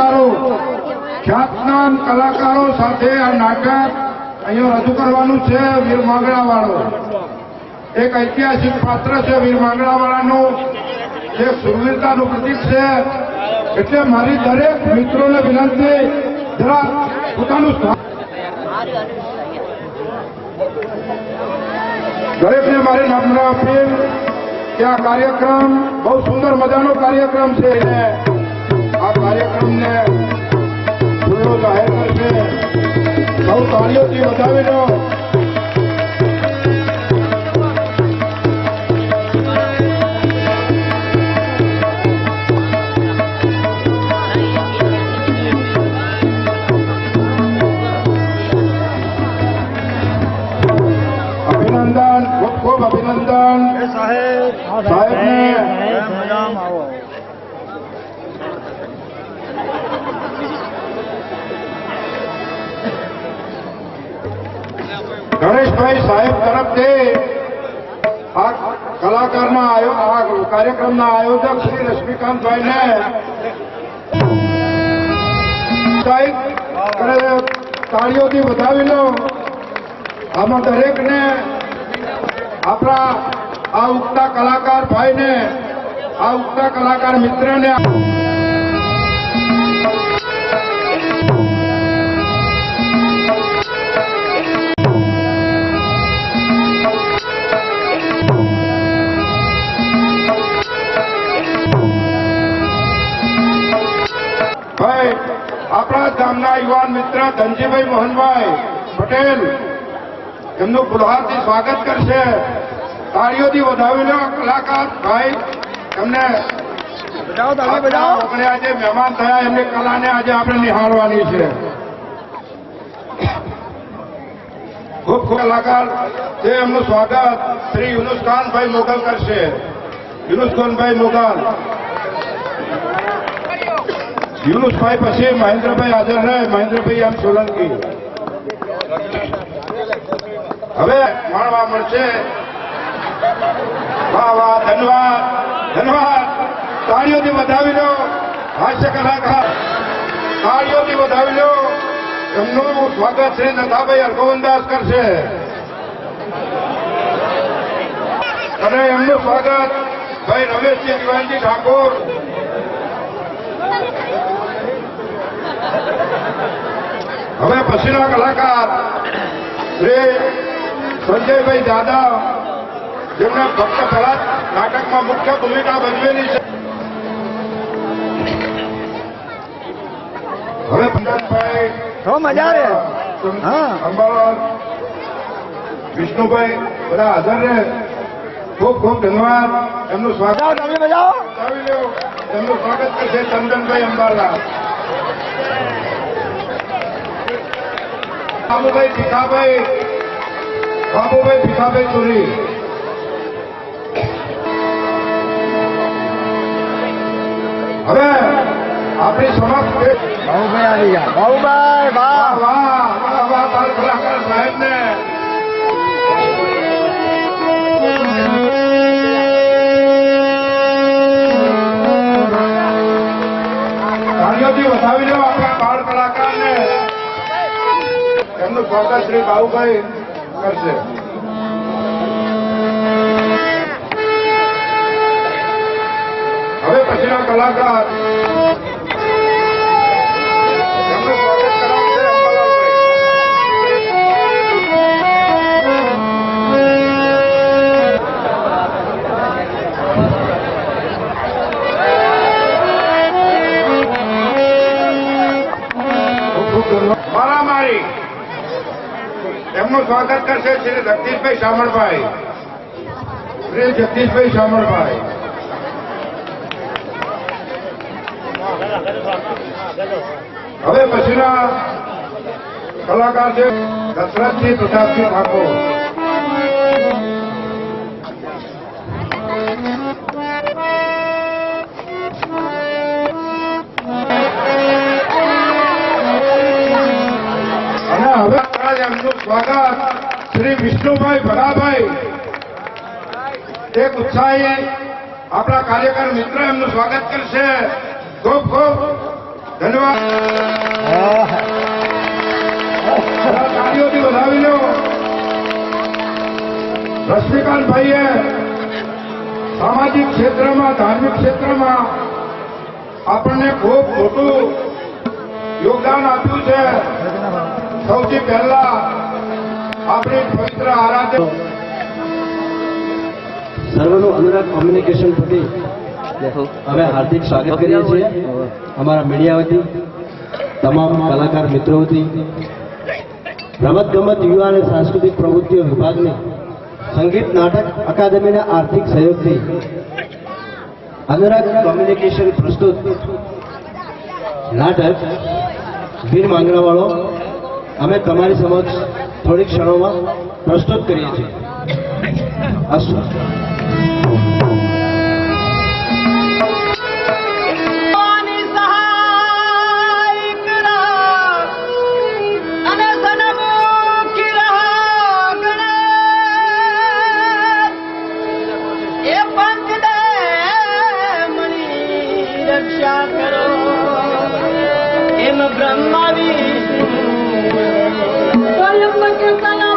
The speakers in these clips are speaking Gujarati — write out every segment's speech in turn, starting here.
કલાકારો, ખ્યાતનામ કલાકારો સાથે આ નાટક અહીંયા રજૂ કરવાનું છે. વીર માંગણાવાળો એક ઐતિહાસિક પાત્ર છે. વીર માંગણાવાળાનું એક સુરવીરતાનું પ્રતીક છે. એટલે મારી દરેક મિત્રોને વિનંતી, જરા પોતાનું દરેકને મારી નમ્ર અપીલ કે આ કાર્યક્રમ બહુ સુંદર મજાનો કાર્યક્રમ છે. આ કાર્યક્રમને ખુલ્લો જાહેર કરશે. બહુ તાળીઓથી વધાવી લો. અભિનંદન, ખૂબ ખૂબ અભિનંદન સાહેબને. ગણેશભાઈ સાહેબ તરફથી આ કલાકારના આ કાર્યક્રમના આયોજક શ્રી રશ્મિકાંતભાઈને તાળીઓથી વધાવી લો. આમાં દરેકને, આપણા આ ઉગતા કલાકાર ભાઈને, આ ઉગતા કલાકાર મિત્રને ભાઈ, આપણા ગામના યુવાન મિત્ર ધનજીભાઈ મોહનભાઈ પટેલ એમનું ફુલહારથી સ્વાગત કરશે. તાળીઓથી વધાવી લો કલાકાર ભાઈ. એમને આપણે આજે મહેમાન થયા, એમની કલાને આજે આપણે નિહાળવાની છે. ખૂબ ખૂબ કલાકાર છે. એમનું સ્વાગત શ્રી યુનુસખાનભાઈ મોગલ કરશે. યુનુસખાનભાઈ મોગલ. યુનુસભાઈ પછી મહેન્દ્રભાઈ હાજર રહે. મહેન્દ્રભાઈ એમ સોલંકી હવે માણવા મળશે. વાહ વાહ, ધન્યવાદ ધન્યવાદ. તાળીઓથી વધાવી લો. હાસ્ય કલાકાર, તાળીઓથી વધાવી લો. એમનું સ્વાગત શ્રી નથાભાઈ હરગોવનદાસ કરશે અને એમનું સ્વાગત ભાઈ રમેશજી દિવાનજી ઠાકોર. હવે પછીના કલાકાર શ્રી સંજયભાઈ જાદવ, જેમને ફક્ત પહેલા નાટકમાં મુખ્ય ભૂમિકા ભજવેલી છે. હવે પંકજભાઈ અંબાલાલ, વિષ્ણુભાઈ બધા હાજર રહે. ખૂબ ખૂબ ધન્યવાદ. એમનું સ્વાગત એમનું સ્વાગત કરશે ચંદનભાઈ અંબાલાલ. બાબુભાઈ ભીખાભાઈ ચોરી. હવે આપણી સમાપ્ત બાબુભાઈ આવી ગયા. બાબુભાઈ વાહ વાહ વાહ વાહ. બાલ કલાકાર સાહેબને તાળીઓથી વધાવી લો આપણા બાળ કલાકારને. એમનું સ્વાગત શ્રી બાબુભાઈ કરશે. હવે પછીના કલાકાર એમનું સ્વાગત કરાવશે અંબાલાલભાઈ. મારામારી એમનું સ્વાગત કરશે શ્રી જગદીશભાઈ શામળભાઈ. શ્રી જગદીશભાઈ શામળભાઈ. હવે પછીના કલાકાર છે દશરથજી પ્રતાપજી ઠાકોર. અને હવે એમનું સ્વાગત શ્રી વિષ્ણુભાઈ ભરાભાઈ, એક ઉત્સાહી આપણા કાર્યકર મિત્ર એમનું સ્વાગત કરશે. ખૂબ ખૂબ ધન્યવાદ. તાળીઓથી વધાવી લો. રશ્મિકાંતભાઈએ સામાજિક ક્ષેત્રમાં, ધાર્મિક ક્ષેત્રમાં આપણને ખૂબ મોટું યોગદાન આપ્યું છે. સૌથી પહેલા આપણી પવિત્ર આરાધ્ય સર્વનું અનુરાગ કોમ્યુનિકેશન વતી અમે હાર્દિક સ્વાગત કરીએ છીએ. અમારા મીડિયા વતી, તમામ કલાકાર મિત્રો વતી, રમતગમત, યુવા અને સાંસ્કૃતિક પ્રવૃત્તિઓ વિભાગની સંગીત નાટક અકાદમીના આર્થિક સહયોગથી અનુરાગ કોમ્યુનિકેશન પ્રસ્તુત નાટક વીર માંગરાવાળો અમે તમારી સમક્ષ થોડીક ક્ષણોમાં પ્રસ્તુત કરીએ છીએ. અસ્તુ. બ્રહ્મા વિષ્ણુ સ્વયં કલા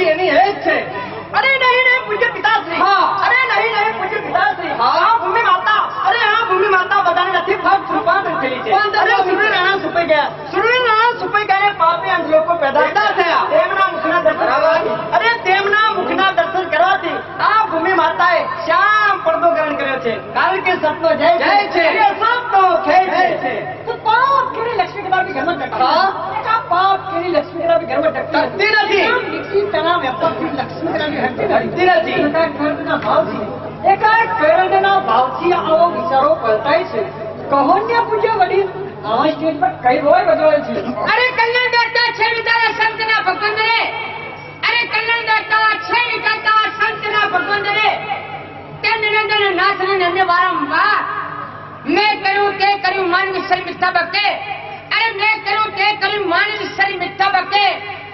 ભક્તિ એની એ જ છે. અરે નહીં પૂજ્ય પિતાશ્રી. અરે નહીં પૂજ્ય પિતાશ્રી. આ ભૂમિ માતા, અરે આ ભૂમિ માતા બધાને નથી ફક્ત રૂપાંતર થયેલી છે. અરે સૂર્યનારાયણ સુપાઈ ગયા. સૂર્યનારાયણ સુપાઈ ગયા, પાપી અંધ લોકો પેદા થયા. તેમના મુખના દર્શન કરવાથી, અરે તેમના મુખના દર્શન કરવાથી આ ભૂમિ માતાએ શ્યામ પડદો ગ્રહણ કર્યો છે. કારણ કે સતનો જય છે. અરે સતનો ખેલ છે. તો પાપ કેરી લક્ષ્મી કદાપી ઘરમાં ટકતા. પાપ કેરી લક્ષ્મી કદાપી ઘરમાં ટકતી નથી. દીક્ષિત તના વેપારથી લક્ષ્મી કદાપી હટતી નથી. કર્ણના ભાવથી, એકાએક કર્ણના ભાવથી આવો વિચારો પલટાય છે. કહોન્ય પૂજ્ય વડીલ આવા સ્ટેજ પર કઈ રોય બજવાય છે. અરે કલ્યાણ દેવતા છે વિચારા સંતના ભગવાન રે. અરે કલ્યાણ દેવતા છે વિચારતા સંતના ભગવાન રે. તે નિરંજન નાથને નંદે વારંવાર મેં કર્યું તે કર્યું માનવી સરી મિથ્યા ભક્તે. અરે મેં કર્યું તે કર્યું માનવી સરી મિથ્યા ભક્તે.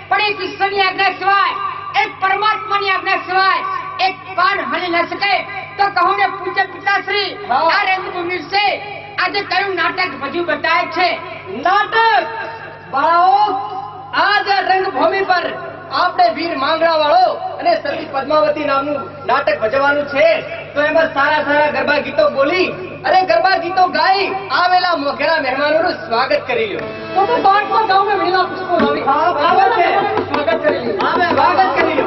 પણ એક ઈશ્વરની આજ્ઞા સિવાય, એક પરમાત્માની આજ્ઞા સિવાય એક પાન હલી ન શકે. તો કહો ને પૂજ્ય પિતાશ્રી, આ રંગભૂમિ છે આજે કયું નાટક ભજ્યું બતાવે છે? નાટક બાળાઓ, આજ રંગભૂમિ પર આપણે વીર માંગણા વાળો અને સતી પદ્માવતી નામનું નાટક ભજવવાનું છે. તો એમાં સારા સારા ગરબા ગીતો બોલી અને ગરબા ગીતો ગાઈ આવેલા મોઘેરા મહેમાનોનું સ્વાગત કરી લ્યો. તો બાળકો ગાઉં મેં વેલા પુષ્પો લાવી સ્વાગત કરી લ્યો. સ્વાગત કરી લ્યો.